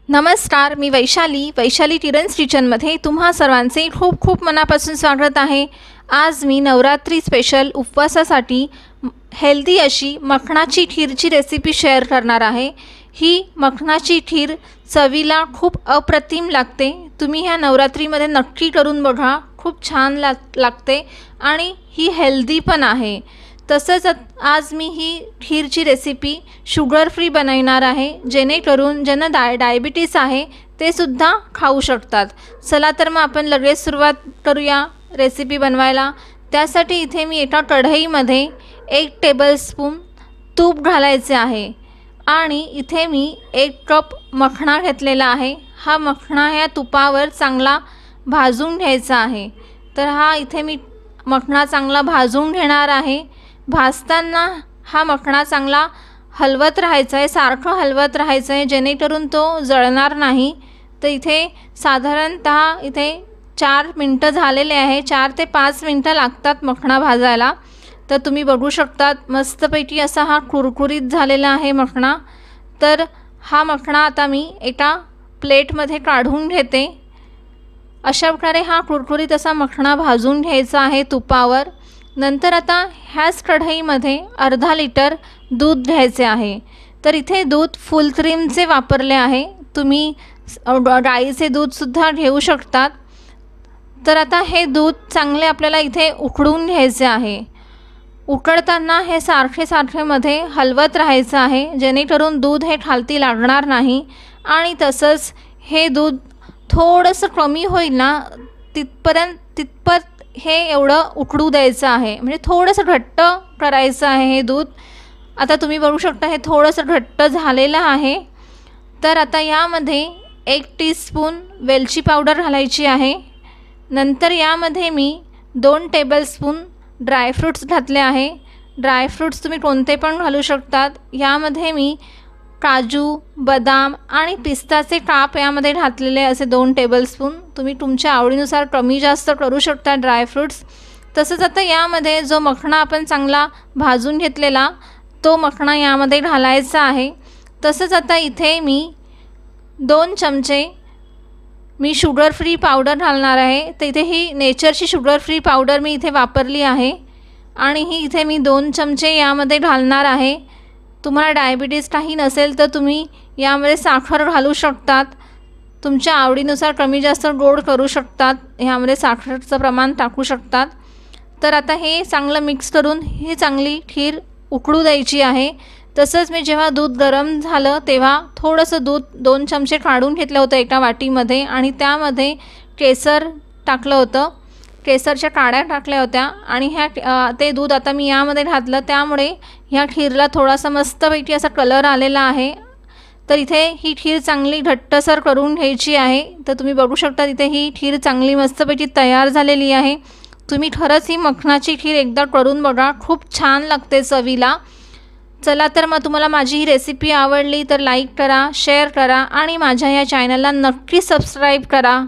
नमस्कार, मी वैशाली टिरन्स किचनमध्ये तुम्हा सर्वांचे खूप खूप मनापासून स्वागत आहे। आज मी नवरात्री स्पेशल उपवासासाठी हेल्दी अशी मखणाची खीरची रेसिपी शेअर करणार आहे। ही मखणाची खीर चवीला खूप अप्रतिम लागते। तुम्ही ह्या नवरात्रीमध्ये नक्की करून बघा, खूप छान लागते आणि ही हेल्दी पण आहे। तसंच आज मी ही खीरची रेसिपी शुगर फ्री बनवणार आहे, जेणेकरून ज्यांना डायबिटीज आहे ते सुद्धा खाऊ शकतात। चला तर मग आपण लगेच सुरुवात करूया रेसिपी बनवायला। त्यासाठी इथे मी एका कढईमध्ये 1 टेबलस्पून तूप घालायचे आहे आणि इथे मी 1 कप मखणा घेतलेला आहे। हा मखणा ह्या तुपावर चांगला भाजून घ्यायचा आहे। तर हा इथे मी मखणा चांगला भाजून घेणार आहे। भाजताना हा मखणा चांगला हलवत राहायचा आहे, सारखं हलवत राहायचं आहे, जेणेकरून तो जळणार नाही। तर इथे साधारणतः इथे 4 मिनिटं झालेले आहे। 4 ते 5 मिनिटं लागतात मखणा भाजायला। तर तुम्ही बघू शकतात मस्तपैकी असा हा कुरकुरीत झालेला आहे मखणा। तर हा मखणा आता मी एका प्लेटमध्ये काढून घेते। अशा प्रकारे हा कुरकुरीत असा मखणा भाजून घ्यायचा आहे तुपावर। नंतर आता ह्याच कढईमध्ये अर्धा लिटर दूध घ्यायचे आहे। तर इथे दूध फुल क्रीमचे वापरले आहे, तुम्ही गाईचे दूधसुद्धा घेऊ शकतात। तर आता हे दूध चांगले आपल्याला इथे उकळून घ्यायचे आहे। उकळताना हे सारखे मध्ये हलवत राहायचं आहे, जेणेकरून दूध हे खालती लागणार नाही। आणि तसंच हे दूध थोडंसं कमी होईल ना तितपत हे एवढं उकळू द्यायचं आहे, म्हणजे थोडंसं घट्ट करायचं आहे हे दूध। आता तुम्ही बघू शकता हे थोडंसं घट्ट झालेलं आहे। तर आता यामध्ये 1 टीस्पून वेलची पावडर घालायची आहे। नंतर यामध्ये मी 2 टेबलस्पून ड्रायफ्रूट्स घातले आहे। ड्रायफ्रूट्स तुम्ही कोणते पण घालू शकतात। यामध्ये मी काजू, बदाम आणि पिस्ताचे काप यामध्ये घातलेले असे 2 टेबलस्पून। तुम्ही तुमच्या आवडीनुसार कमी जास्त करू शकता ड्रायफ्रूट्स। तसंच आता यामध्ये जो मखणा आपण चांगला भाजून घेतलेला तो मखणा यामध्ये घालायचा आहे। तसंच आता इथे मी 2 चमचे मी शुगर फ्री पावडर घालणार आहे। तर इथे ही नेचरची शुगर फ्री पावडर मी इथे वापरली आहे आणि ही इथे मी 2 चमचे यामध्ये घालणार आहे। तुम्हाला डायबिटीज काही नसेल तर तुम्ही यामध्ये साखर घालू शकतात, तुमच्या आवडीनुसार कमी जास्त गोड करू शकतात, ह्यामध्ये साखरेचं प्रमाण टाकू शकतात। तर आता हे चांगलं मिक्स करून ही चांगली खीर उकळू द्यायची आहे। तसंच मी जेव्हा दूध गरम झालं तेव्हा थोडंसं दूध 2 चमचे काढून घेतलं होतं एका वाटीमध्ये आणि त्यामध्ये केसर टाकलं होतं, केसरच्या काड्या टाकल्या होत्या आणि ते दूध आता मी यामध्ये घातलं, त्यामुळे ह्या खीरला थोडासा मस्तपैकी असा कलर आलेला आहे। तर इथे ही खीर चांगली घट्टसर करून घ्यायची आहे। तर तुम्ही बघू शकता इथे ही खीर चांगली मस्तपैकी तयार झालेली आहे। तुम्ही खरंच ही मखणाची खीर एकदा करून बघा, खूप छान लागते चवीला। चला तर मग तुम्हाला माझी ही रेसिपी आवडली तर लाईक करा, शेअर करा आणि माझ्या या चॅनलला नक्की सबस्क्राईब करा।